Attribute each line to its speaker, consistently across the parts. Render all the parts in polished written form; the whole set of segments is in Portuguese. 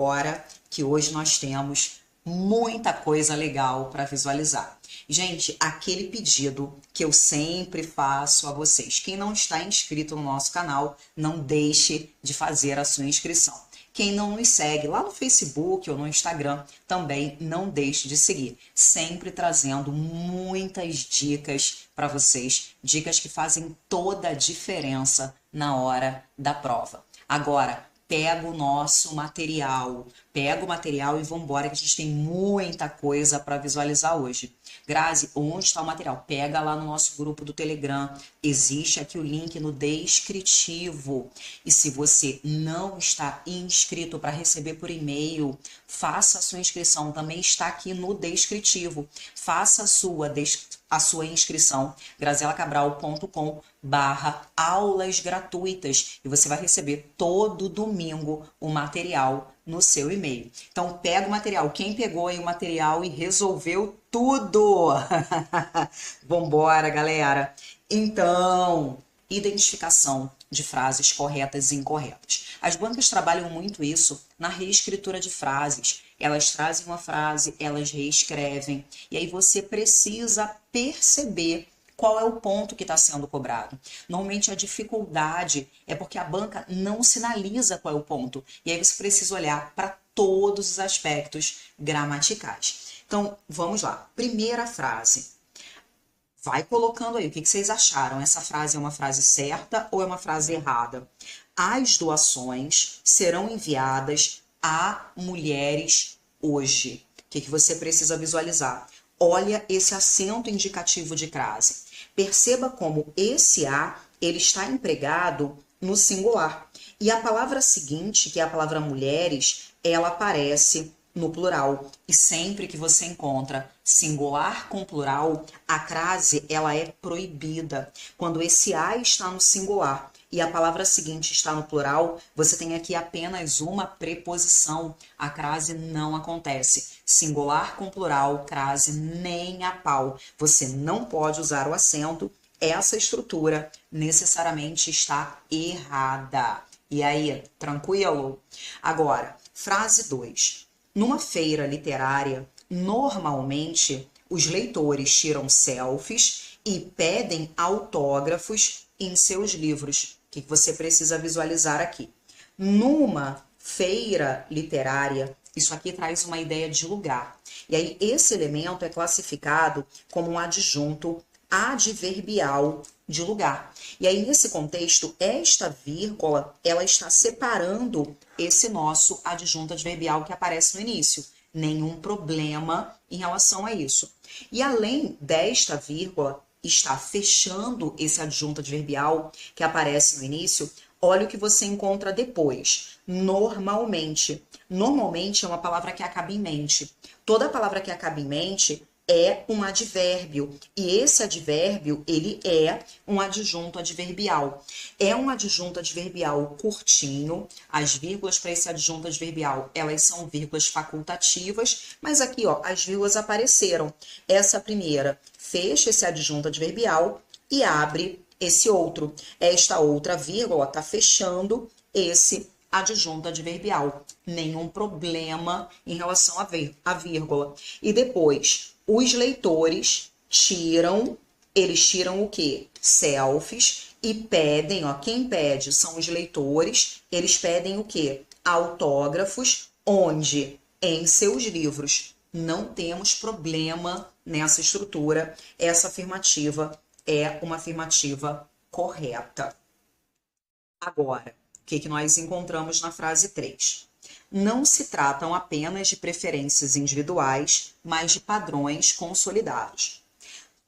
Speaker 1: Agora que hoje nós temos muita coisa legal para visualizar. Gente, aquele pedido que eu sempre faço a vocês. Quem não está inscrito no nosso canal, não deixe de fazer a sua inscrição. Quem não nos segue lá no Facebook ou no Instagram, também não deixe de seguir. Sempre trazendo muitas dicas para vocês, dicas que fazem toda a diferença na hora da prova. Agora, pega o nosso material, pega o material e vamos embora que a gente tem muita coisa para visualizar hoje. Grazi, onde está o material? Pega lá no nosso grupo do Telegram, existe aqui o link no descritivo. E se você não está inscrito para receber por e-mail, faça a sua inscrição, também está aqui no descritivo. Faça a sua inscrição, grazielacabral.com/aulas gratuitas e você vai receber todo domingo o material no seu e-mail. Então pega o material, quem pegou aí o material e resolveu tudo. Vambora, galera. Então, identificação de frases corretas e incorretas. As bancas trabalham muito isso na reescritura de frases. Elas trazem uma frase, elas reescrevem, e aí você precisa perceber qual é o ponto que está sendo cobrado. Normalmente a dificuldade é porque a banca não sinaliza qual é o ponto, e aí você precisa olhar para todos os aspectos gramaticais. Então, vamos lá. Primeira frase. Vai colocando aí, o que vocês acharam? Essa frase é uma frase certa ou é uma frase errada? As doações serão enviadas a mulheres hoje. O que você precisa visualizar? Olha esse acento indicativo de crase. Perceba como esse a ele está empregado no singular. E a palavra seguinte, que é a palavra mulheres, ela aparece no plural. E sempre que você encontra singular com plural, a crase ela é proibida. Quando esse a está no singular e a palavra seguinte está no plural, você tem aqui apenas uma preposição. A crase não acontece. Singular com plural, crase nem a pau. Você não pode usar o acento. Essa estrutura necessariamente está errada. E aí, tranquilo? Agora, frase 2. Numa feira literária, normalmente os leitores tiram selfies e pedem autógrafos em seus livros. O que você precisa visualizar aqui? Numa feira literária, isso aqui traz uma ideia de lugar. E aí esse elemento é classificado como um adjunto adverbial de lugar. E aí, nesse contexto, esta vírgula, ela está separando esse nosso adjunto adverbial que aparece no início. Nenhum problema em relação a isso. E além desta vírgula, está fechando esse adjunto adverbial que aparece no início, olha o que você encontra depois. Normalmente. Normalmente é uma palavra que acaba em mente. Toda palavra que acaba em mente é um advérbio, e esse advérbio, ele é um adjunto adverbial. É um adjunto adverbial curtinho, as vírgulas para esse adjunto adverbial, elas são vírgulas facultativas, mas aqui, ó, as vírgulas apareceram. Essa primeira fecha esse adjunto adverbial e abre esse outro. Esta outra vírgula está fechando esse adjunto adverbial. Nenhum problema em relação à vírgula. E depois, os leitores eles tiram o quê? Selfies e pedem, ó, quem pede são os leitores, eles pedem o quê? Autógrafos, onde? Em seus livros. Não temos problema nessa estrutura. Essa afirmativa é uma afirmativa correta. Agora, o que nós encontramos na frase 3? Não se tratam apenas de preferências individuais, mas de padrões consolidados.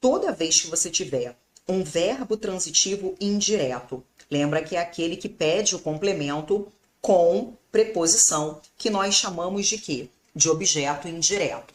Speaker 1: Toda vez que você tiver um verbo transitivo indireto, lembra que é aquele que pede o complemento com preposição, que nós chamamos de quê? De objeto indireto.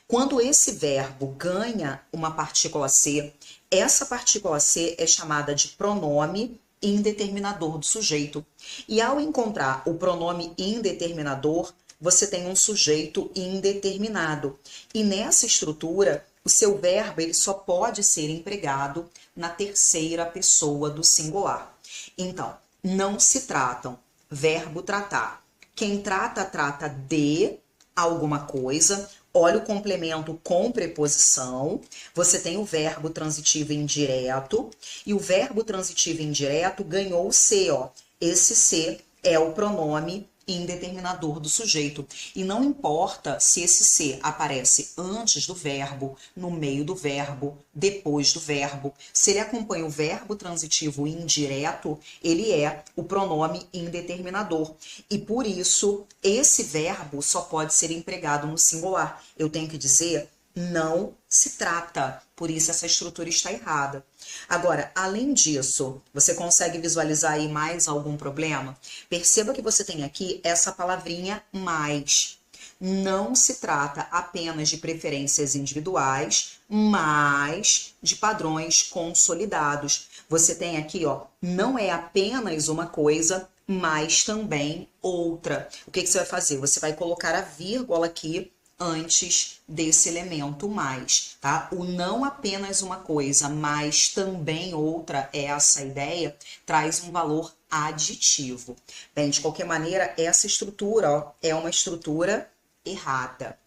Speaker 1: Quando esse verbo ganha uma partícula C, essa partícula C é chamada de pronome indeterminador do sujeito. E ao encontrar o pronome indeterminador, você tem um sujeito indeterminado. E nessa estrutura, o seu verbo ele só pode ser empregado na terceira pessoa do singular. Então, não se tratam, verbo tratar, Quem trata, trata de alguma coisa. Olha o complemento com preposição. Você tem o verbo transitivo indireto. E o verbo transitivo indireto ganhou o C, ó. Esse C é o pronome indeterminador do sujeito. E não importa se esse ser aparece antes do verbo, no meio do verbo, depois do verbo. Se ele acompanha o verbo transitivo indireto, ele é o pronome indeterminador. E por isso, esse verbo só pode ser empregado no singular. Eu tenho que dizer não se trata. Por isso essa estrutura está errada. Agora, além disso, você consegue visualizar aí mais algum problema? Perceba que você tem aqui essa palavrinha mais. Não se trata apenas de preferências individuais, mas de padrões consolidados. Você tem aqui, ó, não é apenas uma coisa, mas também outra. O que você vai fazer? Você vai colocar a vírgula aqui antes desse elemento mais, tá? O não apenas uma coisa, mas também outra, essa ideia, traz um valor aditivo. Bem, de qualquer maneira, essa estrutura, ó, é uma estrutura errada.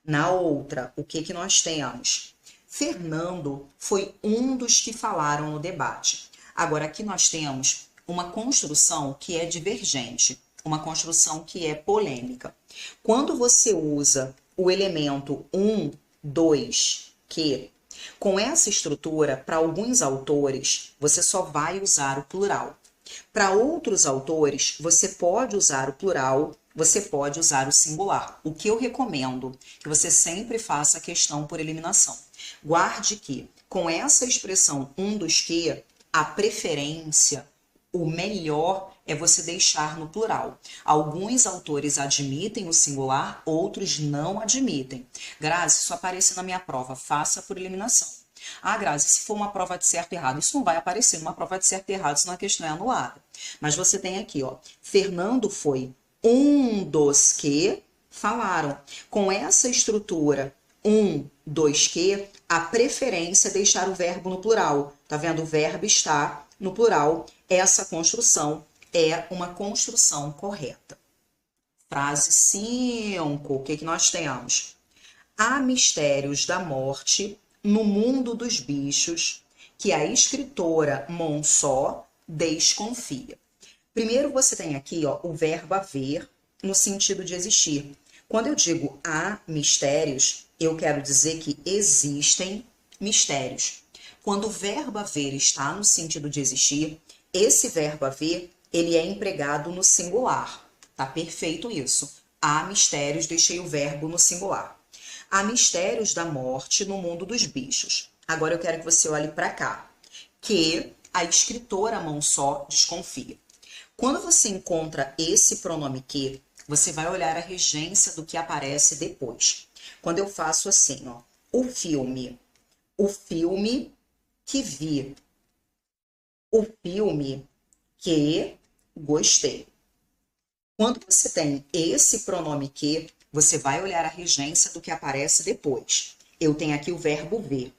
Speaker 1: Na outra, o que nós temos? Fernando foi um dos que falaram no debate. Agora, aqui nós temos uma construção que é divergente, uma construção que é polêmica. Quando você usa o elemento 1, 2, que, com essa estrutura, para alguns autores, você só vai usar o plural. Para outros autores, você pode usar o plural, você pode usar o singular. O que eu recomendo que você sempre faça a questão por eliminação. Guarde que, com essa expressão 1 dos que, a preferência, o melhor é você deixar no plural. Alguns autores admitem o singular, outros não admitem. Grazi, isso aparece na minha prova, faça por eliminação. Ah, Grazi, se for uma prova de certo e errado, isso não vai aparecer numa prova de certo e errado, senão a questão é anulada. Mas você tem aqui, ó, Fernando foi um dos que falaram. Com essa estrutura, um, dois que, a preferência é deixar o verbo no plural. Tá vendo? O verbo está no plural. Essa construção é uma construção correta. Frase 5. O que nós temos? Há mistérios da morte no mundo dos bichos que a escritora Monsó desconfia. Primeiro você tem aqui, ó, o verbo haver no sentido de existir. Quando eu digo há mistérios, eu quero dizer que existem mistérios. Quando o verbo haver está no sentido de existir, esse verbo haver, ele é empregado no singular. Tá perfeito isso. Há mistérios, deixei o verbo no singular. Há mistérios da morte no mundo dos bichos. Agora eu quero que você olhe para cá. Que a escritora Monsó desconfia. Quando você encontra esse pronome que, você vai olhar a regência do que aparece depois. Quando eu faço assim, ó, o filme que vi, o filme que gostei. Quando você tem esse pronome que, você vai olhar a regência do que aparece depois. Eu tenho aqui o verbo ver.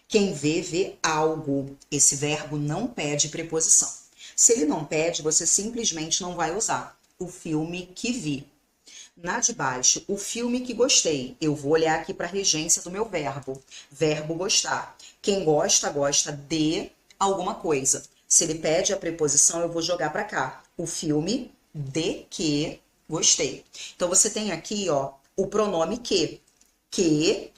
Speaker 1: Quem vê, vê algo. Esse verbo não pede preposição. Se ele não pede, você simplesmente não vai usar. O filme que vi. Na de baixo, o filme que gostei. Eu vou olhar aqui para a regência do meu verbo. Verbo gostar. Quem gosta, gosta de alguma coisa. Se ele pede a preposição, eu vou jogar para cá. O filme de que gostei. Então, você tem aqui, ó, o pronome que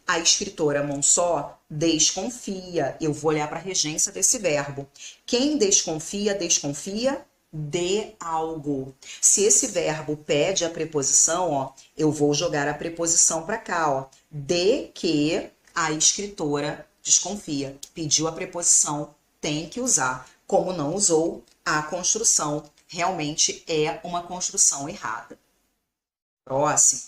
Speaker 1: a escritora Monsó desconfia. Eu vou olhar para a regência desse verbo. Quem desconfia, desconfia de algo. Se esse verbo pede a preposição, ó, eu vou jogar a preposição para cá, ó. De que a escritora desconfia. Pediu a preposição, tem que usar. Como não usou, a construção realmente é uma construção errada. Próximo.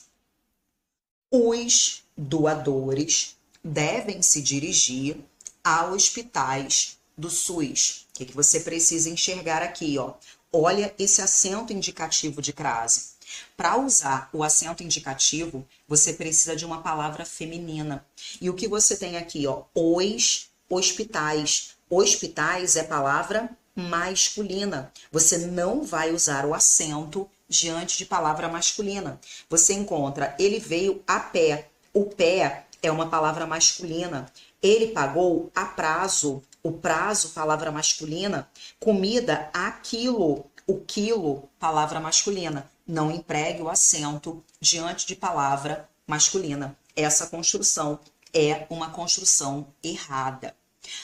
Speaker 1: Os doadores devem se dirigir a hospitais do SUS. O que você precisa enxergar aqui, ó? Olha esse acento indicativo de crase. Para usar o acento indicativo, você precisa de uma palavra feminina. E o que você tem aqui, ó? Os hospitais. Hospitais é palavra masculina. Você não vai usar o acento diante de palavra masculina. Você encontra, ele veio a pé. O pé é uma palavra masculina. Ele pagou a prazo. O prazo, palavra masculina. Comida a quilo. O quilo, palavra masculina. Não empregue o acento diante de palavra masculina. Essa construção é uma construção errada.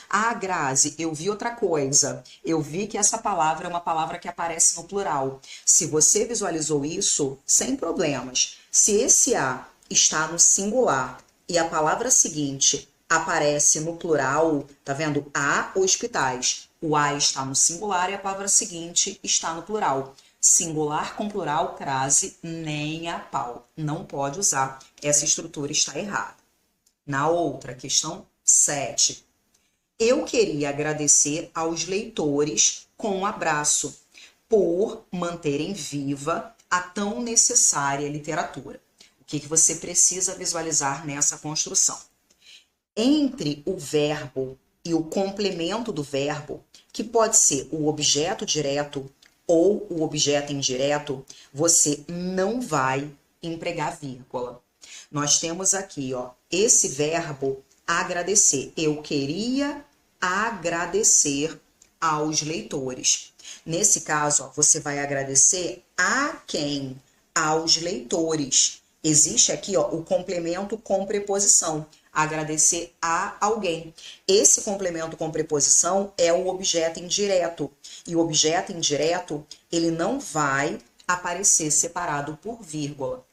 Speaker 1: Ah, Grazi, eu vi outra coisa. Eu vi que essa palavra é uma palavra que aparece no plural. Se você visualizou isso, sem problemas. Se esse a está no singular e a palavra seguinte aparece no plural, tá vendo? A hospitais. O a está no singular e a palavra seguinte está no plural. Singular com plural, crase, nem a pau. Não pode usar. Essa estrutura está errada. Na outra, questão 7. Eu queria agradecer aos leitores com um abraço por manterem viva a tão necessária literatura. O que você precisa visualizar nessa construção? Entre o verbo e o complemento do verbo, que pode ser o objeto direto ou o objeto indireto, você não vai empregar vírgula. Nós temos aqui, ó, esse verbo agradecer. Eu queria agradecer aos leitores. Nesse caso, ó, você vai agradecer a quem? Aos leitores. Existe aqui, ó, o complemento com preposição. Agradecer a alguém. Esse complemento com preposição é o objeto indireto. E o objeto indireto, ele não vai aparecer separado por vírgula.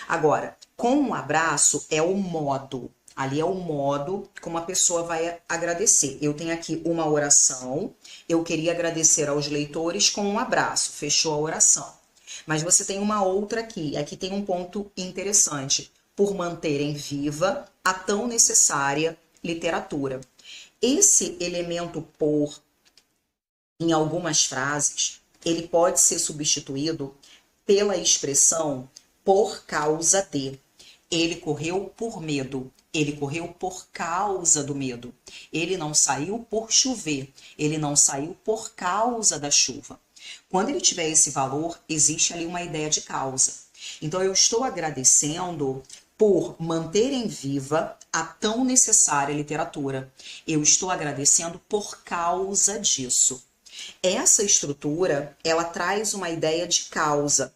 Speaker 1: Agora, com um abraço é o modo. Ali é o modo como a pessoa vai agradecer. Eu tenho aqui uma oração. Eu queria agradecer aos leitores com um abraço. Fechou a oração. Mas você tem uma outra aqui. Aqui tem um ponto interessante. Por manterem viva a tão necessária literatura. Esse elemento por, em algumas frases, ele pode ser substituído pela expressão por causa de. Ele correu por medo. Ele correu por causa do medo. Ele não saiu por chover. Ele não saiu por causa da chuva. Quando ele tiver esse valor, existe ali uma ideia de causa. Então, eu estou agradecendo por manterem viva a tão necessária literatura. Eu estou agradecendo por causa disso. Essa estrutura, ela traz uma ideia de causa.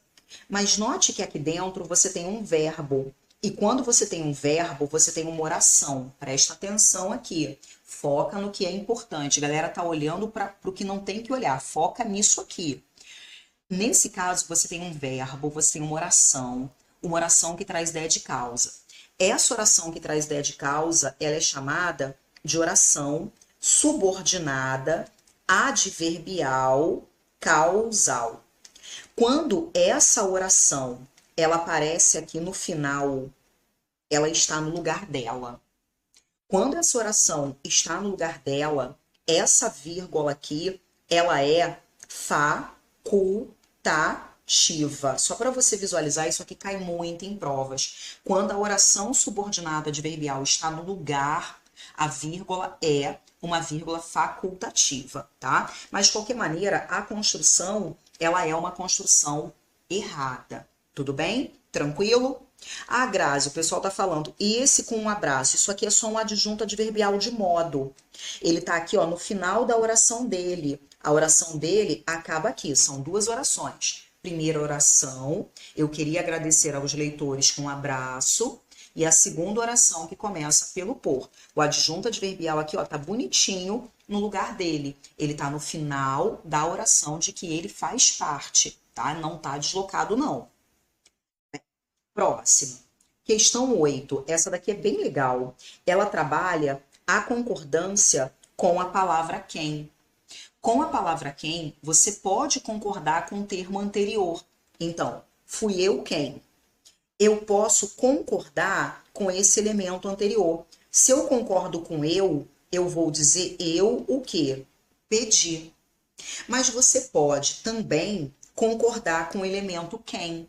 Speaker 1: Mas note que aqui dentro você tem um verbo. E quando você tem um verbo, você tem uma oração. Presta atenção aqui. Foca no que é importante. A galera tá olhando para o que não tem que olhar. Foca nisso aqui. Nesse caso, você tem um verbo, você tem uma oração que traz ideia de causa. Essa oração que traz ideia de causa, ela é chamada de oração subordinada, adverbial, causal. Quando essa oração ela aparece aqui no final, ela está no lugar dela. Quando essa oração está no lugar dela, essa vírgula aqui, ela é facultativa. Só para você visualizar, isso aqui cai muito em provas. Quando a oração subordinada adverbial está no lugar, a vírgula é uma vírgula facultativa, tá? Mas, de qualquer maneira, a construção, ela é uma construção errada. Tudo bem? Tranquilo? Ah, Grazi, o pessoal tá falando, e esse com um abraço? Isso aqui é só um adjunto adverbial de modo. Ele tá aqui, ó, no final da oração dele. A oração dele acaba aqui, são duas orações. Primeira oração, eu queria agradecer aos leitores com um abraço. E a segunda oração que começa pelo por. O adjunto adverbial aqui, ó, tá bonitinho no lugar dele. Ele tá no final da oração de que ele faz parte, tá? Não tá deslocado, não. Próximo. Questão 8. Essa daqui é bem legal. Ela trabalha a concordância com a palavra quem. Com a palavra quem, você pode concordar com o termo anterior. Então, fui eu quem. Eu posso concordar com esse elemento anterior. Se eu concordo com eu vou dizer eu o quê? Pedi. Mas você pode também concordar com o elemento quem.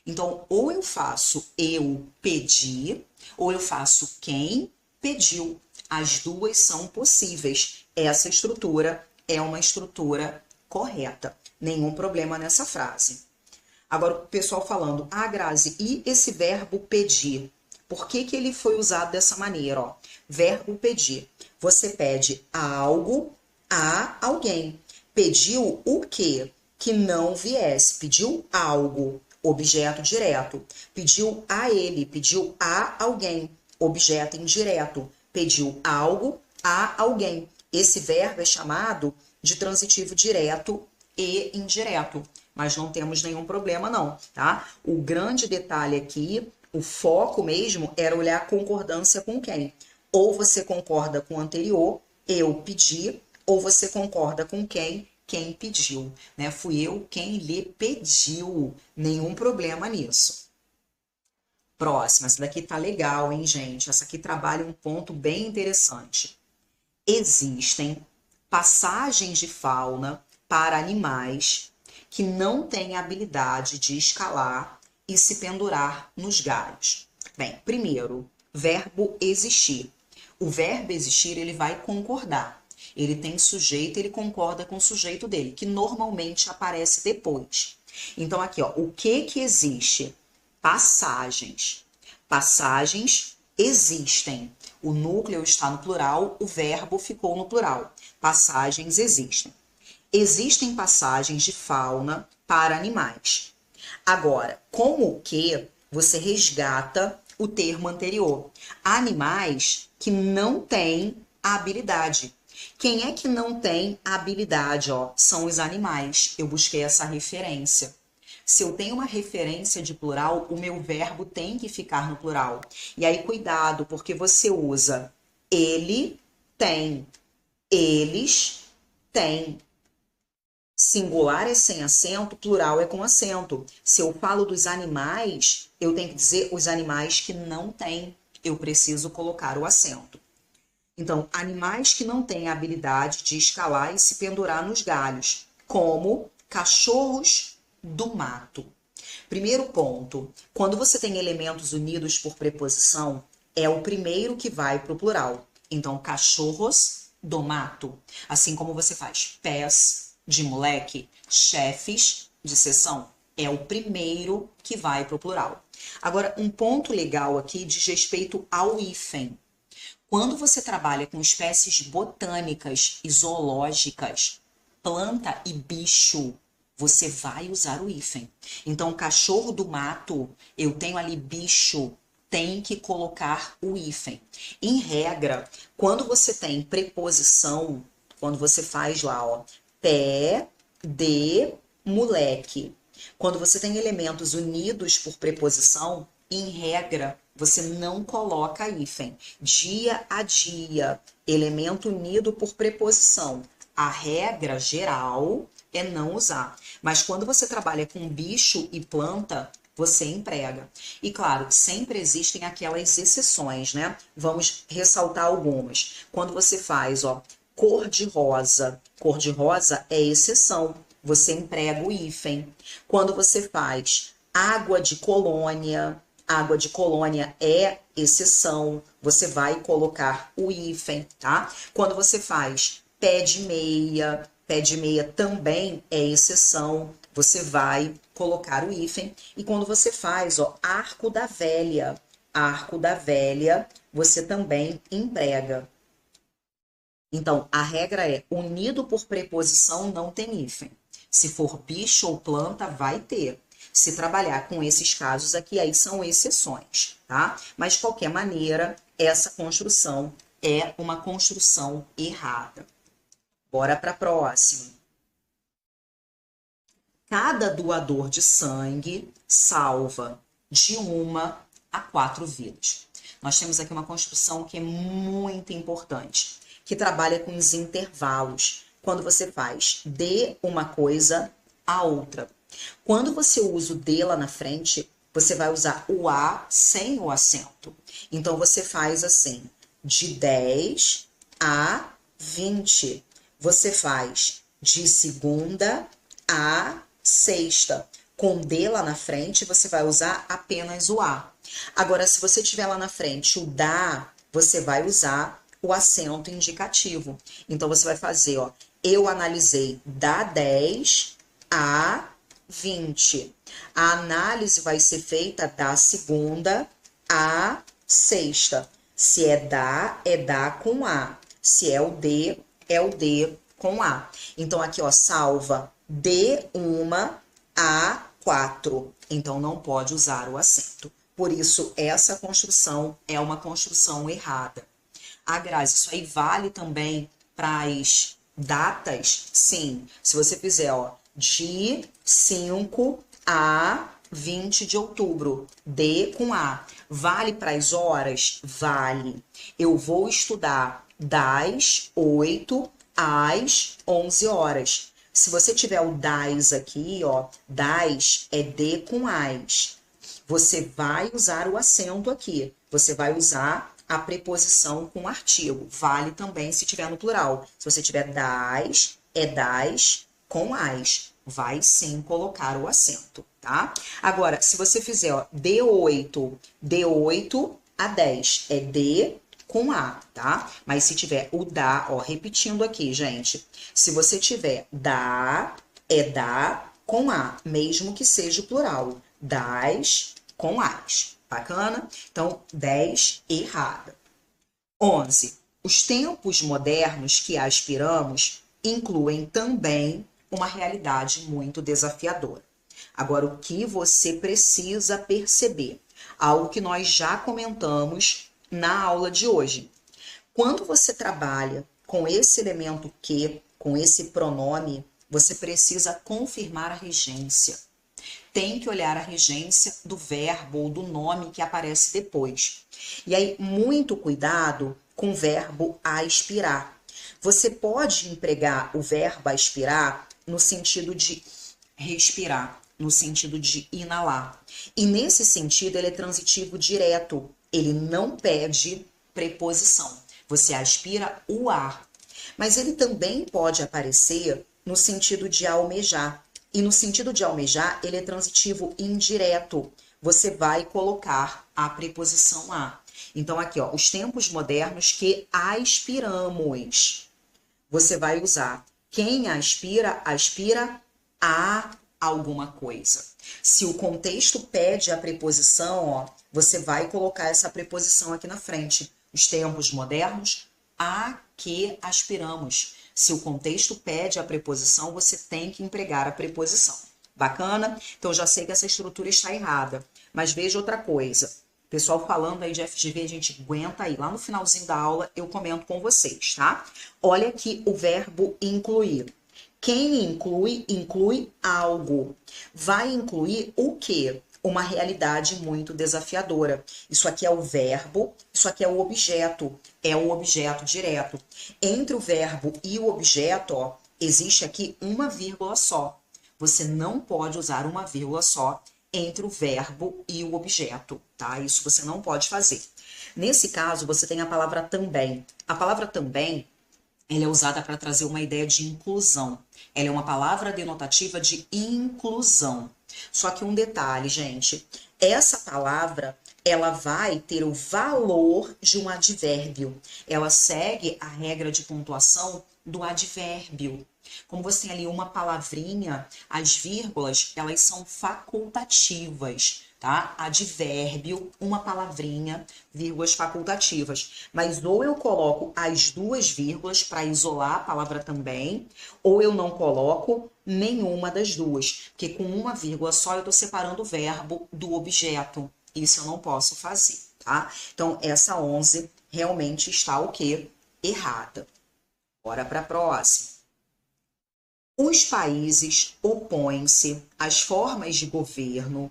Speaker 1: Então, ou eu faço eu pedi, ou eu faço quem pediu. As duas são possíveis. Essa estrutura é uma estrutura correta. Nenhum problema nessa frase. Agora o pessoal falando, ah, Grazi, e esse verbo pedir? Por que que ele foi usado dessa maneira, ó? Verbo pedir. Você pede algo a alguém. Pediu o quê? Que não viesse. Pediu algo, objeto direto. Pediu a ele, pediu a alguém, objeto indireto. Pediu algo a alguém. Esse verbo é chamado de transitivo direto e indireto, mas não temos nenhum problema não, tá? O grande detalhe aqui, o foco mesmo, era olhar a concordância com quem? Ou você concorda com o anterior, eu pedi, ou você concorda com quem? Quem pediu, né? Fui eu quem lhe pediu, nenhum problema nisso. Próxima, essa daqui tá legal, hein, gente? Essa aqui trabalha um ponto bem interessante. Existem passagens de fauna para animais que não têm habilidade de escalar e se pendurar nos galhos. Bem, primeiro, verbo existir. O verbo existir, ele vai concordar. Ele tem sujeito, ele concorda com o sujeito dele, que normalmente aparece depois. Então, aqui, ó, o que existe? Passagens. Passagens existem. O núcleo está no plural, o verbo ficou no plural. Passagens existem. Existem passagens de fauna para animais. Agora, como que você resgata o termo anterior? Animais que não têm a habilidade. Quem é que não tem a habilidade? Ó, são os animais. Eu busquei essa referência. Se eu tenho uma referência de plural, o meu verbo tem que ficar no plural. E aí, cuidado, porque você usa ele tem, eles têm. Singular é sem acento, plural é com acento. Se eu falo dos animais, eu tenho que dizer os animais que não têm. Eu preciso colocar o acento. Então, animais que não têm a habilidade de escalar e se pendurar nos galhos, como cachorros do mato. Primeiro ponto, quando você tem elementos unidos por preposição, é o primeiro que vai para o plural. Então, cachorros do mato. Assim como você faz pés de moleque, chefes de seção, é o primeiro que vai para o plural. Agora, um ponto legal aqui diz respeito ao hífen. Quando você trabalha com espécies botânicas e zoológicas, planta e bicho, você vai usar o hífen. Então, cachorro do mato, eu tenho ali bicho, tem que colocar o hífen. Em regra, quando você tem preposição, quando você faz lá, ó, pé de moleque, quando você tem elementos unidos por preposição, em regra, você não coloca hífen. Dia a dia, elemento unido por preposição. A regra geral é não usar. Mas quando você trabalha com bicho e planta, você emprega. E claro, sempre existem aquelas exceções, né? Vamos ressaltar algumas. Quando você faz, ó, cor de rosa é exceção. Você emprega o hífen. Quando você faz água de colônia é exceção. Você vai colocar o hífen, tá? Quando você faz pé de meia também é exceção. Você vai colocar o hífen. E quando você faz, ó, arco da velha, você também emprega. Então, a regra é unido por preposição não tem hífen. Se for bicho ou planta, vai ter. Se trabalhar com esses casos aqui, aí são exceções, tá? Mas, de qualquer maneira, essa construção é uma construção errada. Bora para a próxima. Cada doador de sangue salva de 1 a 4 vidas. Nós temos aqui uma construção que é muito importante, que trabalha com os intervalos, quando você faz de uma coisa a outra. Quando você usa o de lá na frente, você vai usar o a sem o acento. Então, você faz assim, de 10 a 20. Você faz de segunda a sexta. Com de lá na frente, você vai usar apenas o a. Agora, se você tiver lá na frente o da, você vai usar o acento indicativo. Então, você vai fazer, ó, eu analisei da 10 a 20. A análise vai ser feita da segunda à sexta. Se é dá com A. Se é o D com A. Então, aqui, ó, salva de 1 a 4. Então, não pode usar o acento. Por isso, essa construção é uma construção errada. Ah, Grazi, isso aí vale também para as datas? Sim. Se você fizer, ó, de 5 a 20 de outubro, D com A. Vale para as horas? Vale. Eu vou estudar das 8 às 11 horas. Se você tiver o das aqui, ó, das é D com as. Você vai usar o acento aqui. Você vai usar a preposição com artigo. Vale também se tiver no plural. Se você tiver das, é das com as. Vai sim colocar o acento, tá? Agora, se você fizer, ó, de 8 a 10, é D com A, tá? Mas se tiver o da, ó, repetindo aqui, gente. Se você tiver da, é da com A, mesmo que seja o plural. Das com as. Bacana? Então, 10, errada. 11. Os tempos modernos que aspiramos incluem também uma realidade muito desafiadora. Agora, o que você precisa perceber? Algo que nós já comentamos na aula de hoje. Quando você trabalha com esse elemento que, com esse pronome, você precisa confirmar a regência. Tem que olhar a regência do verbo ou do nome que aparece depois. E aí, muito cuidado com o verbo aspirar. Você pode empregar o verbo aspirar no sentido de respirar, no sentido de inalar. E nesse sentido, ele é transitivo direto. Ele não pede preposição. Você aspira o ar. Mas ele também pode aparecer no sentido de almejar. E no sentido de almejar, ele é transitivo indireto. Você vai colocar a preposição a. Então, aqui, ó, os tempos modernos que aspiramos. Você vai usar quem aspira, aspira a alguma coisa. Se o contexto pede a preposição, ó, você vai colocar essa preposição aqui na frente. Os tempos modernos a que aspiramos. Se o contexto pede a preposição, você tem que empregar a preposição. Bacana? Então, já sei que essa estrutura está errada. Mas veja outra coisa. Pessoal falando aí de FGV, a gente aguenta aí. Lá no finalzinho da aula, eu comento com vocês, tá? Olha aqui o verbo incluir. Quem inclui, inclui algo. Vai incluir o quê? Uma realidade muito desafiadora. Isso aqui é o verbo, isso aqui é o objeto direto. Entre o verbo e o objeto, ó, existe aqui uma vírgula só. Você não pode usar uma vírgula só entre o verbo e o objeto, tá? Isso você não pode fazer. Nesse caso, você tem a palavra também. A palavra também, ela é usada para trazer uma ideia de inclusão. Ela é uma palavra denotativa de inclusão. Só que um detalhe, gente, essa palavra, ela vai ter o valor de um advérbio. Ela segue a regra de pontuação do advérbio. Como você tem ali uma palavrinha, as vírgulas, elas são facultativas, tá? Advérbio, uma palavrinha, vírgulas facultativas. Mas ou eu coloco as duas vírgulas para isolar a palavra também, ou eu não coloco nenhuma das duas. Porque com uma vírgula só eu estou separando o verbo do objeto. Isso eu não posso fazer, tá? Então, essa 11 realmente está o quê? Errada. Bora para a próxima. Os países opõem-se às formas de governo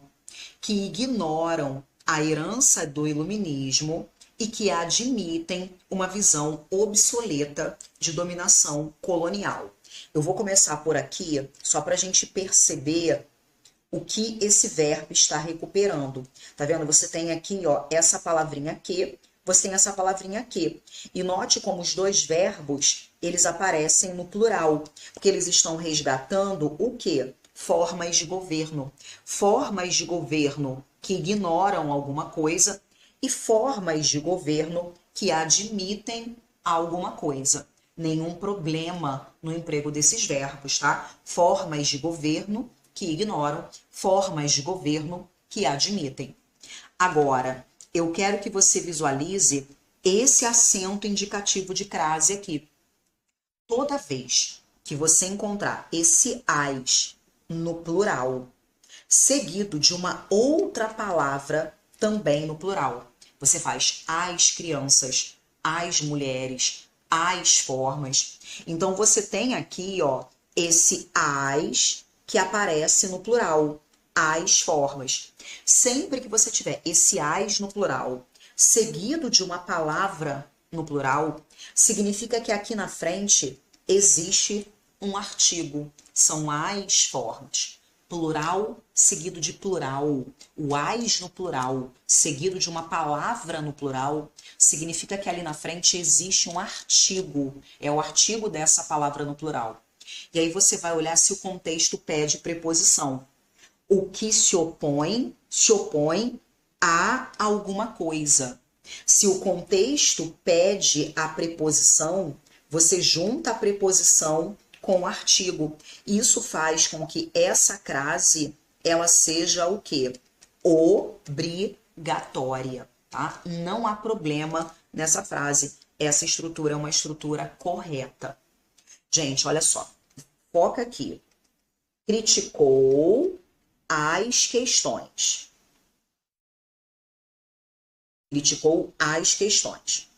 Speaker 1: que ignoram a herança do iluminismo e que admitem uma visão obsoleta de dominação colonial. Eu vou começar por aqui só para a gente perceber o que esse verbo está recuperando. Tá vendo? Você tem aqui, ó, essa palavrinha que, você tem essa palavrinha que. E note como os dois verbos, eles aparecem no plural, porque eles estão resgatando o quê? Formas de governo. Formas de governo que ignoram alguma coisa e formas de governo que admitem alguma coisa. Nenhum problema no emprego desses verbos, tá? Formas de governo que ignoram, formas de governo que admitem. Agora, eu quero que você visualize esse acento indicativo de crase aqui. Toda vez que você encontrar esse as no plural, seguido de uma outra palavra também no plural, você faz as crianças, as mulheres, as formas. Então, você tem aqui, ó, esse as que aparece no plural, as formas. Sempre que você tiver esse as no plural, seguido de uma palavra no plural, significa que aqui na frente existe um artigo. São as formas. Plural seguido de plural. O as no plural, seguido de uma palavra no plural, significa que ali na frente existe um artigo. É o artigo dessa palavra no plural. E aí você vai olhar se o contexto pede preposição. O que se opõe a alguma coisa. Se o contexto pede a preposição, você junta a preposição com o artigo. Isso faz com que essa crase, ela seja o quê? Obrigatória, tá? Não há problema nessa frase. Essa estrutura é uma estrutura correta. Gente, olha só. Foca aqui. Criticou as questões. Criticou as questões.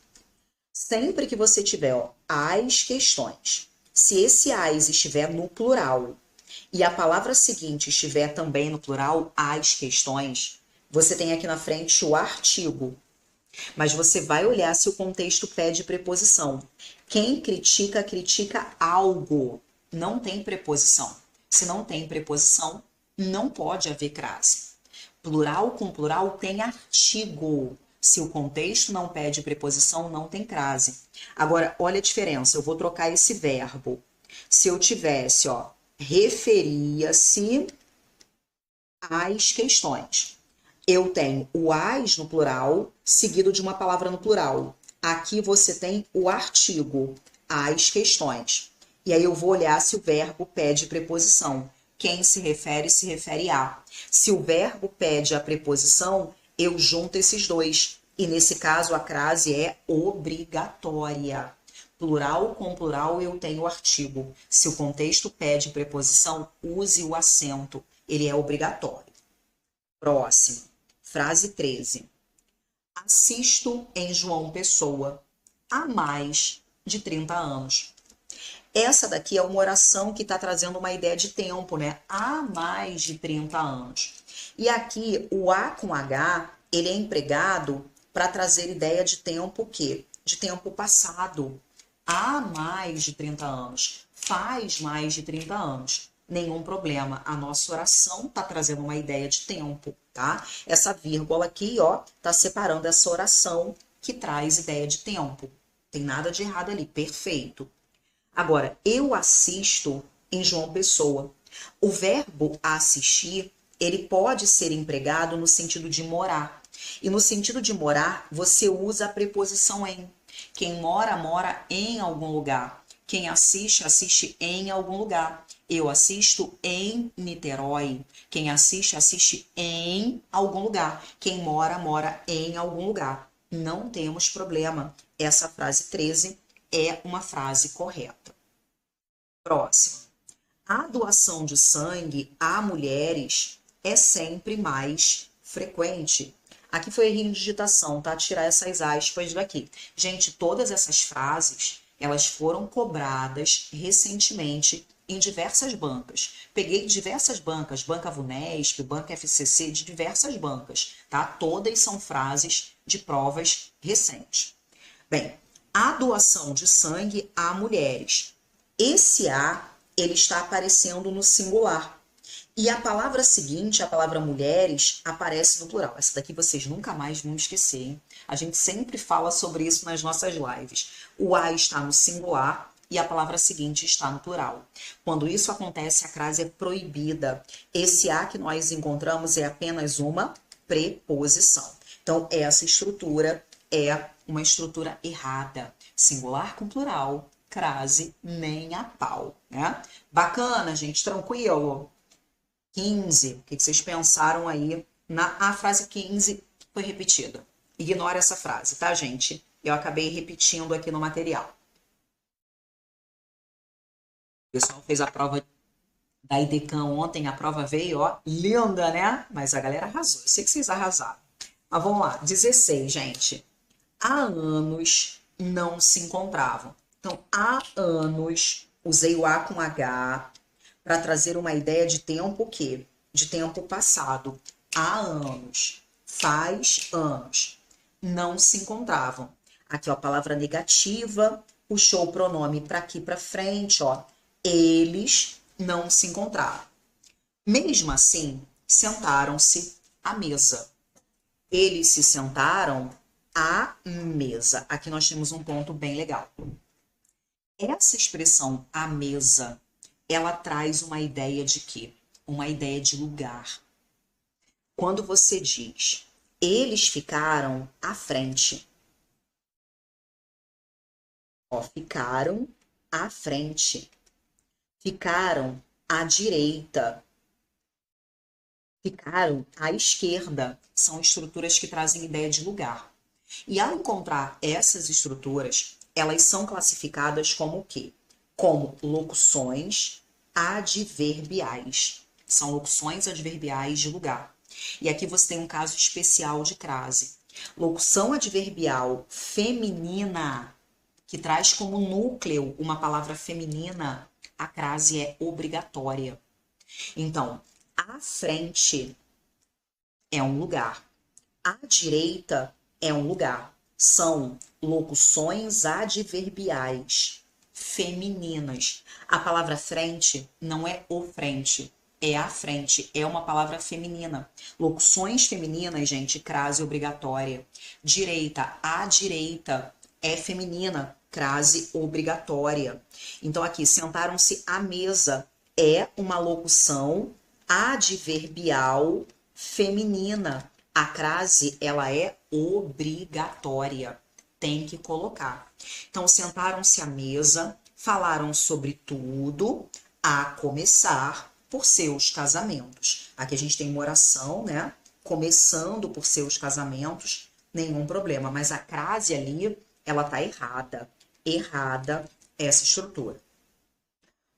Speaker 1: Sempre que você tiver, ó, as questões, se esse as estiver no plural e a palavra seguinte estiver também no plural, as questões, você tem aqui na frente o artigo. Mas você vai olhar se o contexto pede preposição. Quem critica, critica algo. Não tem preposição. Se não tem preposição, não pode haver crase. Plural com plural tem artigo. Se o contexto não pede preposição, não tem crase. Agora, olha a diferença. Eu vou trocar esse verbo. Se eu tivesse, ó, referia-se às questões. Eu tenho o as no plural, seguido de uma palavra no plural. Aqui você tem o artigo, as questões. E aí eu vou olhar se o verbo pede preposição. Quem se refere a. Se o verbo pede a preposição, eu junto esses dois. E nesse caso, a crase é obrigatória. Plural com plural, eu tenho o artigo. Se o contexto pede preposição, use o acento. Ele é obrigatório. Próximo. Frase 13. Assisto em João Pessoa há mais de 30 anos. Essa daqui é uma oração que está trazendo uma ideia de tempo, né? Há mais de 30 anos. E aqui, o A com H, ele é empregado para trazer ideia de tempo o quê? De tempo passado. Há mais de 30 anos. Faz mais de 30 anos. Nenhum problema. A nossa oração está trazendo uma ideia de tempo, tá? Essa vírgula aqui, ó, tá separando essa oração que traz ideia de tempo. Tem nada de errado ali. Perfeito. Agora, eu assisto em João Pessoa. O verbo assistir, ele pode ser empregado no sentido de morar. E no sentido de morar, você usa a preposição em. Quem mora, mora em algum lugar. Quem assiste, assiste em algum lugar. Eu assisto em Niterói. Quem assiste, assiste em algum lugar. Quem mora, mora em algum lugar. Não temos problema. Essa frase 13 é uma frase correta. Próximo. A doação de sangue a mulheres é sempre mais frequente. Aqui foi errinho de digitação, tá? Tirar essas aspas daqui. Gente, todas essas frases, elas foram cobradas recentemente em diversas bancas. Peguei diversas bancas, Banca Vunesp, Banca FCC, de diversas bancas, tá? Todas são frases de provas recentes. Bem, a doação de sangue a mulheres. Esse A, ele está aparecendo no singular. E a palavra seguinte, a palavra mulheres, aparece no plural. Essa daqui vocês nunca mais vão esquecer, hein? A gente sempre fala sobre isso nas nossas lives. O A está no singular e a palavra seguinte está no plural. Quando isso acontece, a crase é proibida. Esse A que nós encontramos é apenas uma preposição. Então, essa estrutura é uma estrutura errada. Singular com plural, crase nem a pau, né? Bacana, gente, tranquilo? 15. O que vocês pensaram aí? A frase 15 foi repetida. Ignora essa frase, tá, gente? Eu acabei repetindo aqui no material. O pessoal fez a prova da IDECAM ontem, a prova veio, ó, linda, né? Mas a galera arrasou. Eu sei que vocês arrasaram. Mas vamos lá, 16, gente. Há anos não se encontravam. Então, há anos, usei o A com H para trazer uma ideia de tempo o quê? De tempo passado. Há anos, faz anos, não se encontravam. Aqui, ó, a palavra negativa, puxou o pronome para aqui para frente, ó. Eles não se encontraram. Mesmo assim, sentaram-se à mesa. Eles se sentaram à mesa. Aqui nós temos um ponto bem legal. Essa expressão à mesa, ela traz uma ideia de quê? Uma ideia de lugar. Quando você diz, eles ficaram à frente. Ó, ficaram à frente. Ficaram à direita. Ficaram à esquerda. São estruturas que trazem ideia de lugar. E ao encontrar essas estruturas, elas são classificadas como o quê? Como locuções adverbiais. São locuções adverbiais de lugar. E aqui você tem um caso especial de crase. Locução adverbial feminina, que traz como núcleo uma palavra feminina, a crase é obrigatória. Então, à frente é um lugar. À direita é um lugar. São locuções adverbiais femininas. A palavra frente não é o frente, é a frente, é uma palavra feminina. Locuções femininas, gente, crase obrigatória. Direita, à direita é feminina, crase obrigatória. Então aqui, sentaram-se à mesa é uma locução adverbial feminina. A crase, ela é obrigatória. Tem que colocar. Então, sentaram-se à mesa, falaram sobre tudo, a começar por seus casamentos. Aqui a gente tem uma oração, né? Começando por seus casamentos, nenhum problema. Mas a crase ali, ela tá errada. Errada essa estrutura.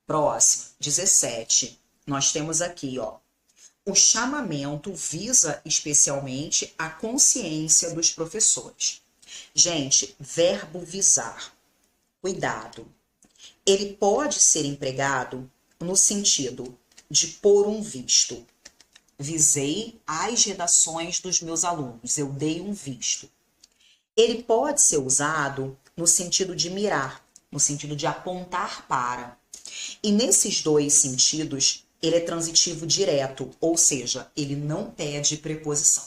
Speaker 1: Próxima, 17. Nós temos aqui, ó. O chamamento visa especialmente a consciência dos professores. Gente, verbo visar. Cuidado. Ele pode ser empregado no sentido de pôr um visto. Visei as redações dos meus alunos. Eu dei um visto. Ele pode ser usado no sentido de mirar, no sentido de apontar para. E nesses dois sentidos, ele é transitivo direto, ou seja, ele não pede preposição.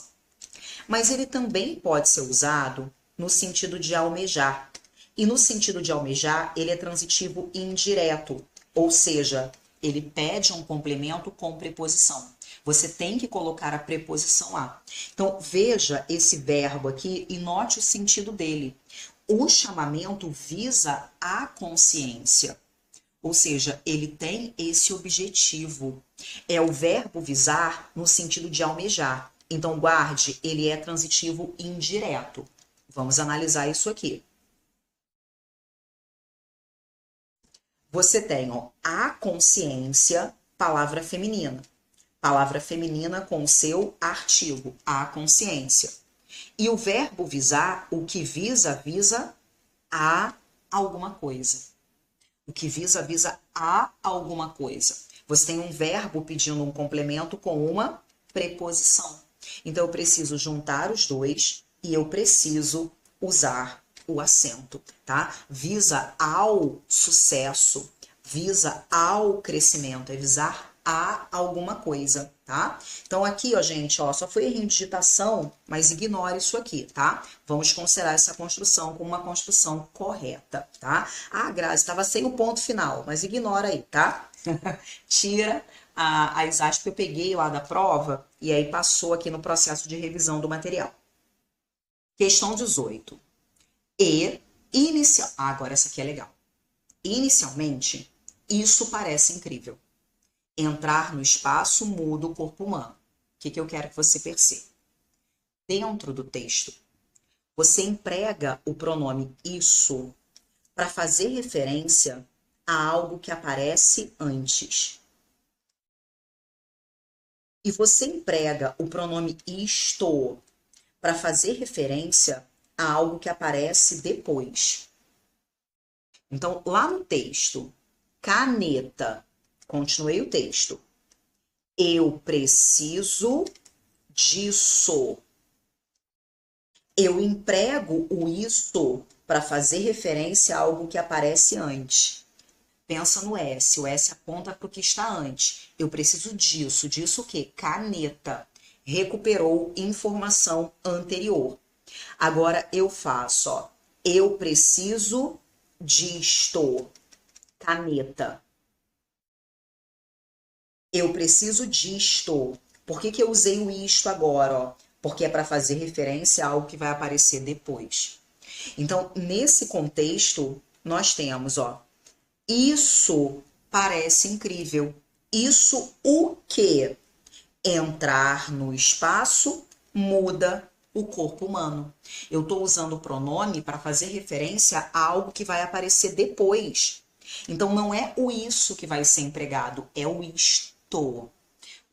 Speaker 1: Mas ele também pode ser usado no sentido de almejar. E no sentido de almejar, ele é transitivo indireto, ou seja, ele pede um complemento com preposição. Você tem que colocar a preposição a. Então, veja esse verbo aqui e note o sentido dele. O chamamento visa a consciência. Ou seja, ele tem esse objetivo. É o verbo visar no sentido de almejar. Então, guarde, ele é transitivo indireto. Vamos analisar isso aqui. Você tem, ó, a consciência, palavra feminina. Palavra feminina com o seu artigo, a consciência. E o verbo visar, o que visa, visa a alguma coisa. O que visa, visa a alguma coisa. Você tem um verbo pedindo um complemento com uma preposição. Então, eu preciso juntar os dois e eu preciso usar o acento, tá? Visa ao sucesso, visa ao crescimento, é visar a alguma coisa, tá? Então, aqui, ó, gente, ó, só foi errinho de digitação, mas ignore isso aqui, tá? Vamos considerar essa construção como uma construção correta, tá? Ah, Grazi, estava sem o ponto final, mas ignora aí, tá? Tira as aspas que eu peguei lá da prova e aí passou aqui no processo de revisão do material. Questão 18. Agora essa aqui é legal. Inicialmente, isso parece incrível. Entrar no espaço muda o corpo humano. O que eu quero que você perceba? Dentro do texto, você emprega o pronome isso para fazer referência a algo que aparece antes. E você emprega o pronome isto para fazer referência a algo que aparece depois. Então, lá no texto, caneta, continuei o texto. Eu preciso disso. Eu emprego o isso para fazer referência a algo que aparece antes. Pensa no S. O S aponta para o que está antes. Eu preciso disso. Disso o quê? Caneta. Recuperou informação anterior. Agora eu faço, ó. Eu preciso disto. Caneta. Eu preciso disto. Por que eu usei o isto agora, ó? Porque é para fazer referência a algo que vai aparecer depois. Então, nesse contexto, nós temos, ó, isso parece incrível. Isso o quê? Entrar no espaço muda o corpo humano. Eu estou usando o pronome para fazer referência a algo que vai aparecer depois. Então, não é o isso que vai ser empregado, é o isto.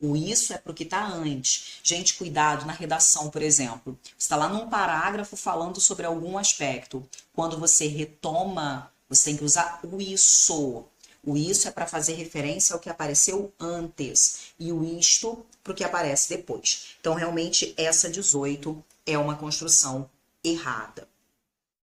Speaker 1: O isso é para o que está antes. Gente, cuidado na redação, por exemplo. Você está lá num parágrafo falando sobre algum aspecto. Quando você retoma, você tem que usar o isso. O isso é para fazer referência ao que apareceu antes. E o isto para o que aparece depois. Então, realmente, essa 18 é uma construção errada.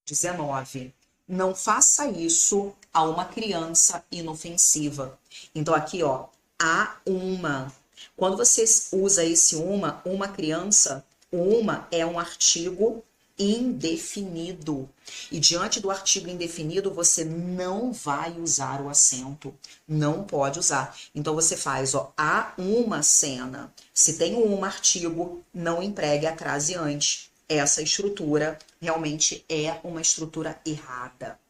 Speaker 1: 19. Não faça isso a uma criança inofensiva. Então, aqui, ó, a uma. Quando você usa esse uma criança, o uma é um artigo indefinido. E diante do artigo indefinido, você não vai usar o acento. Não pode usar. Então, você faz, ó, a uma cena. Se tem um artigo, não empregue a crase antes. Essa estrutura realmente é uma estrutura errada.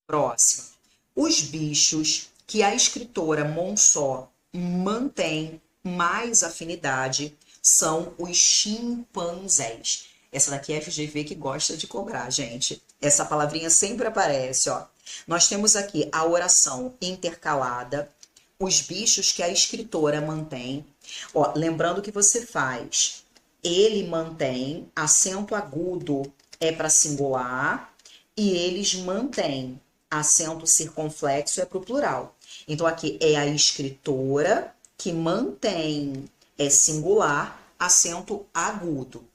Speaker 1: Próximo. Os bichos que a escritora Monsó mantém mais afinidade são os chimpanzés. Essa daqui é a FGV que gosta de cobrar, gente. Essa palavrinha sempre aparece, ó. Nós temos aqui a oração intercalada, os bichos que a escritora mantém. Ó, lembrando que você faz, ele mantém, acento agudo é para singular, e eles mantêm, acento circunflexo é para o plural. Então, aqui é a escritora que mantém, é singular, acento agudo.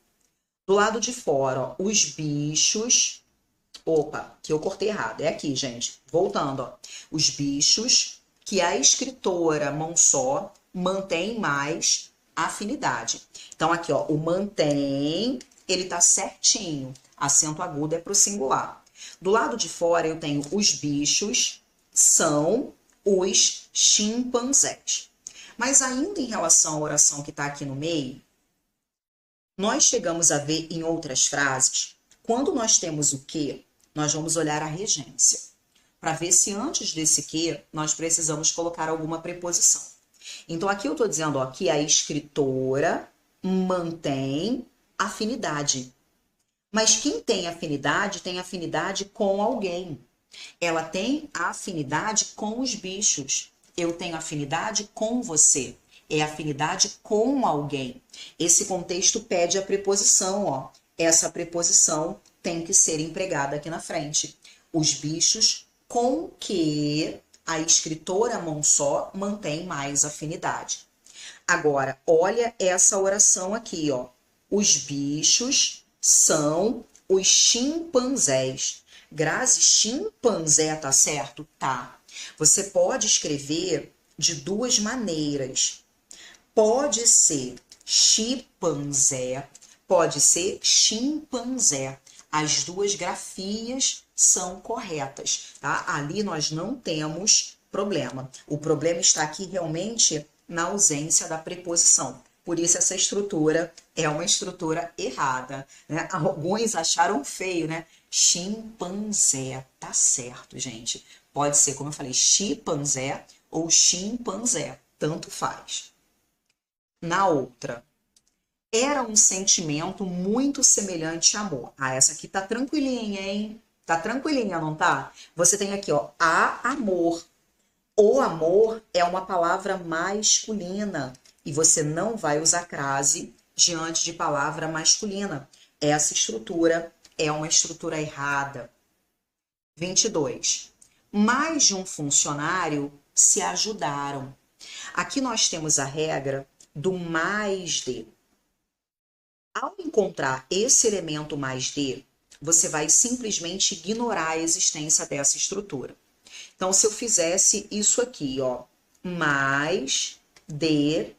Speaker 1: Do lado de fora, ó, os bichos... Opa, que eu cortei errado. É aqui, gente. Voltando, ó. Os bichos que a escritora Monsó mantém mais afinidade. Então, aqui, ó, o mantém, ele tá certinho. Acento agudo é para o singular. Do lado de fora, eu tenho os bichos são os chimpanzés. Mas ainda em relação à oração que está aqui no meio, nós chegamos a ver em outras frases, quando nós temos o que, nós vamos olhar a regência, para ver se antes desse que nós precisamos colocar alguma preposição. Então, aqui eu estou dizendo, ó, que a escritora mantém afinidade. Mas quem tem afinidade com alguém. Ela tem afinidade com os bichos. Eu tenho afinidade com você. É afinidade com alguém. Esse contexto pede a preposição, ó. Essa preposição tem que ser empregada aqui na frente. Os bichos com que a escritora Monsó mantém mais afinidade. Agora, olha essa oração aqui, ó. Os bichos são os chimpanzés. Grazi, chimpanzé, tá certo? Tá. Você pode escrever de duas maneiras. Pode ser chimpanzé, pode ser chimpanzé. As duas grafias são corretas, tá? Ali nós não temos problema. O problema está aqui realmente na ausência da preposição. Por isso essa estrutura é uma estrutura errada, né? Alguns acharam feio, né? Chimpanzé, tá certo, gente. Pode ser, como eu falei, chimpanzé ou chimpanzé, tanto faz. Na outra, era um sentimento muito semelhante a amor. Ah, essa aqui tá tranquilinha, hein? Tá tranquilinha, não tá? Você tem aqui, ó, a amor. O amor é uma palavra masculina e você não vai usar crase diante de palavra masculina. Essa estrutura é uma estrutura errada. 22. Mais de um funcionário se ajudaram. Aqui nós temos a regra do mais de. Ao encontrar esse elemento mais de, você vai simplesmente ignorar a existência dessa estrutura. Então, se eu fizesse isso aqui, ó, mais de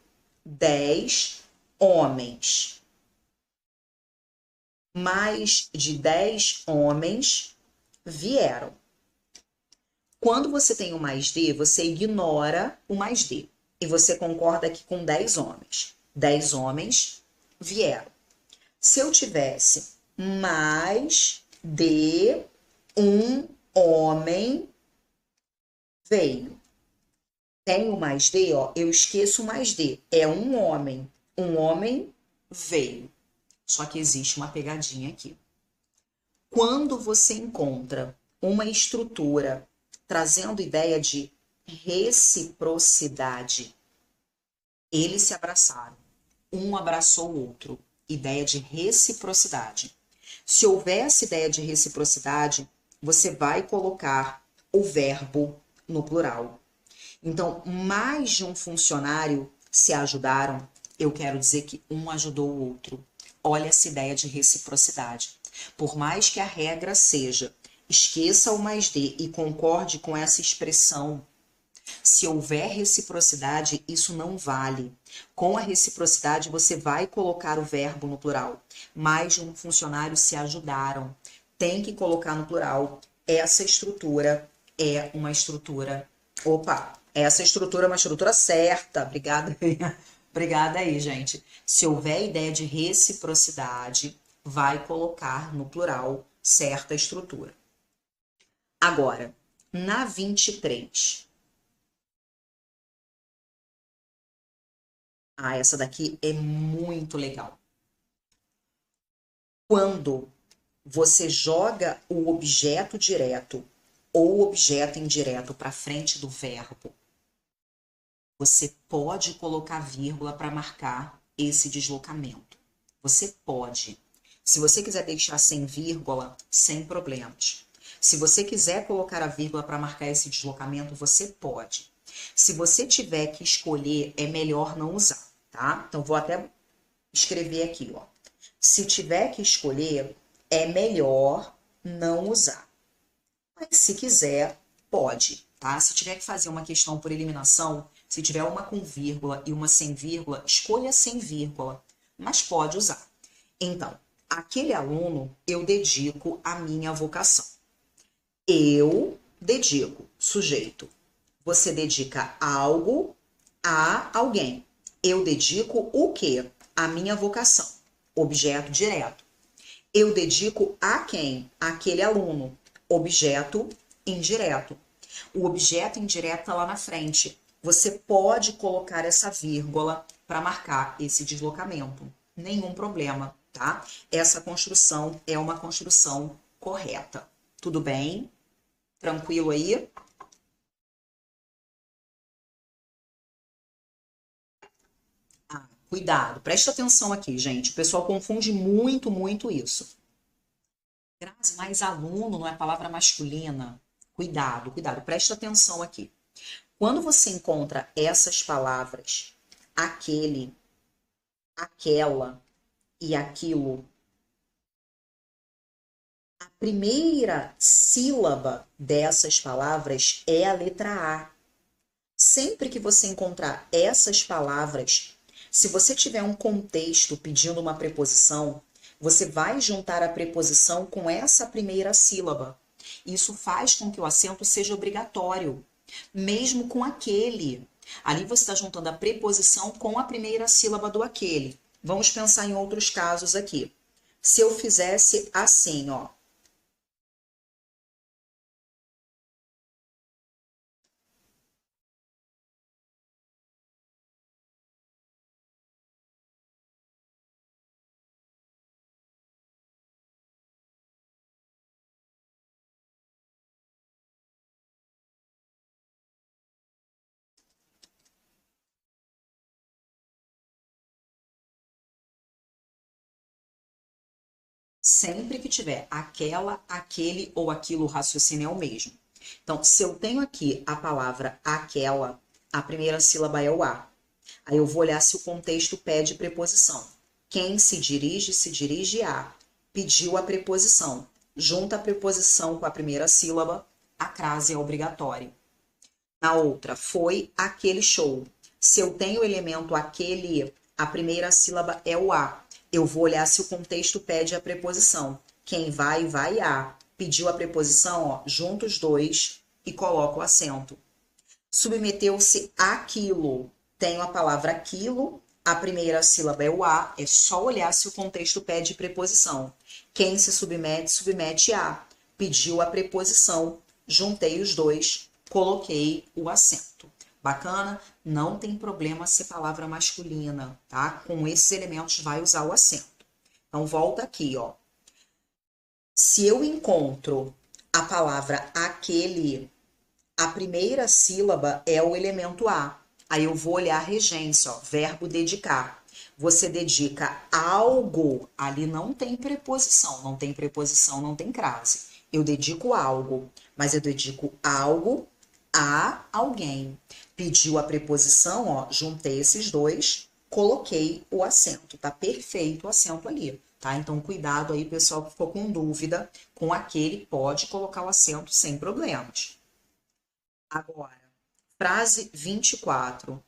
Speaker 1: 10 homens. Mais de 10 homens vieram. Quando você tem o mais de, você ignora o mais de. E você concorda aqui com 10 homens. 10 homens vieram. Se eu tivesse mais de um homem veio. Tem o mais de, ó, eu esqueço o mais de. É um homem. Um homem veio. Só que existe uma pegadinha aqui. Quando você encontra uma estrutura trazendo ideia de reciprocidade, eles se abraçaram. Um abraçou o outro. Ideia de reciprocidade. Se houvesse ideia de reciprocidade, você vai colocar o verbo no plural. Então, mais de um funcionário se ajudaram, eu quero dizer que um ajudou o outro. Olha essa ideia de reciprocidade. Por mais que a regra seja esqueça o mais de e concorde com essa expressão, se houver reciprocidade, isso não vale. Com a reciprocidade, você vai colocar o verbo no plural. Mais de um funcionário se ajudaram. Tem que colocar no plural. Essa estrutura é uma estrutura... Opa! Essa estrutura é uma estrutura certa. Obrigada. Obrigada aí, gente. Se houver ideia de reciprocidade, vai colocar no plural certa estrutura. Agora, na 23. Ah, essa daqui é muito legal. Quando você joga o objeto direto ou objeto indireto para frente do verbo, você pode colocar vírgula para marcar esse deslocamento. Você pode. Se você quiser deixar sem vírgula, sem problemas. Se você quiser colocar a vírgula para marcar esse deslocamento, você pode. Se você tiver que escolher, é melhor não usar, tá? Então, vou até escrever aqui, ó. Se tiver que escolher, é melhor não usar. Mas se quiser, pode, tá? Se tiver que fazer uma questão por eliminação, se tiver uma com vírgula e uma sem vírgula, escolha sem vírgula, mas pode usar. Então, aquele aluno, eu dedico a minha vocação. Eu dedico, sujeito. Você dedica algo a alguém. Eu dedico o quê? A minha vocação. Objeto direto. Eu dedico a quem? Aquele aluno. Objeto indireto. O objeto indireto está lá na frente. Você pode colocar essa vírgula para marcar esse deslocamento. Nenhum problema, tá? Essa construção é uma construção correta. Tudo bem? Tranquilo aí? Ah, cuidado, presta atenção aqui, gente. O pessoal confunde muito, muito isso. Grazi, mas aluno não é palavra masculina. Cuidado, cuidado, presta atenção aqui. Quando você encontra essas palavras, aquele, aquela e aquilo, a primeira sílaba dessas palavras é a letra A. Sempre que você encontrar essas palavras, se você tiver um contexto pedindo uma preposição, você vai juntar a preposição com essa primeira sílaba. Isso faz com que o acento seja obrigatório, mesmo com aquele. Ali você está juntando a preposição com a primeira sílaba do aquele. Vamos pensar em outros casos aqui. Se eu fizesse assim, ó. Sempre que tiver aquela, aquele ou aquilo, o raciocínio é o mesmo. Então, se eu tenho aqui a palavra aquela, a primeira sílaba é o a. Aí eu vou olhar se o contexto pede preposição. Quem se dirige a. Pediu a preposição. Junta a preposição com a primeira sílaba, a crase é obrigatória. Na outra, foi aquele show. Se eu tenho o elemento aquele, a primeira sílaba é o a. Eu vou olhar se o contexto pede a preposição. Quem vai, vai a. Pediu a preposição, ó, junto os dois e coloca o acento. Submeteu-se àquilo. Tenho a palavra aquilo, a primeira sílaba é o a, é só olhar se o contexto pede preposição. Quem se submete, submete a. Pediu a preposição, juntei os dois, coloquei o acento. Bacana? Não tem problema ser palavra masculina, tá? Com esses elementos vai usar o acento. Então, volta aqui, ó. Se eu encontro a palavra aquele, a primeira sílaba é o elemento a. Aí eu vou olhar a regência, ó, verbo dedicar. Você dedica algo, ali não tem preposição, não tem preposição, não tem crase. Eu dedico algo, mas eu dedico algo a alguém. Pediu a preposição, ó, juntei esses dois, coloquei o acento. Tá perfeito o acento ali, tá? Então, cuidado aí, pessoal que ficou com dúvida, com aquele pode colocar o acento sem problemas. Agora, frase 24.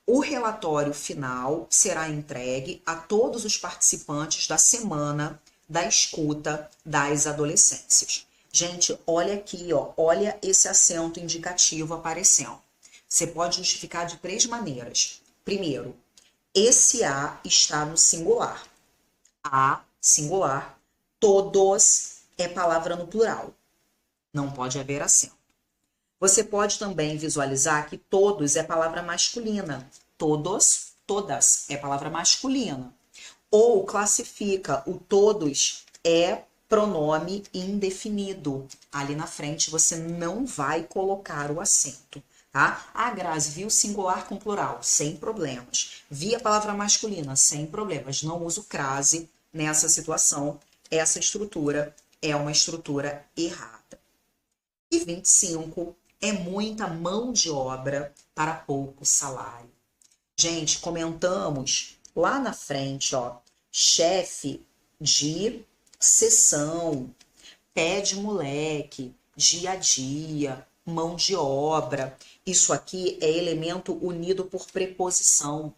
Speaker 1: O relatório final será entregue a todos os participantes da semana da escuta das adolescências. Gente, olha aqui, ó, olha esse acento indicativo aparecendo. Você pode justificar de 3 maneiras. Primeiro, esse a está no singular. A, singular. Todos é palavra no plural. Não pode haver acento. Você pode também visualizar que todos é palavra masculina. Todos, todas é palavra masculina. Ou classifica o todos é pronome indefinido. Ali na frente você não vai colocar o acento, tá? Ah, Grazi, vi o singular com plural, sem problemas. Vi a palavra masculina, sem problemas. Não uso crase nessa situação. Essa estrutura é uma estrutura errada. E 25 é muita mão de obra para pouco salário. Gente, comentamos lá na frente, ó, chefe de sessão, pé de moleque, dia a dia, mão de obra. Isso aqui é elemento unido por preposição.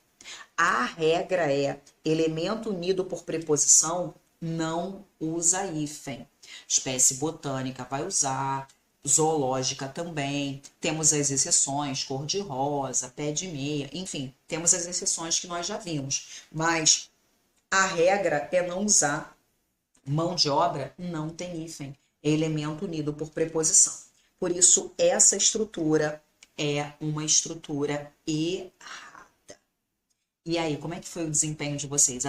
Speaker 1: A regra é elemento unido por preposição não usa hífen. Espécie botânica vai usar, zoológica também, temos as exceções, cor-de-rosa, pé de meia, enfim, temos as exceções que nós já vimos, mas a regra é não usar. Mão de obra não tem hífen, é elemento unido por preposição. Por isso, essa estrutura é uma estrutura errada. E aí, como é que foi o desempenho de vocês?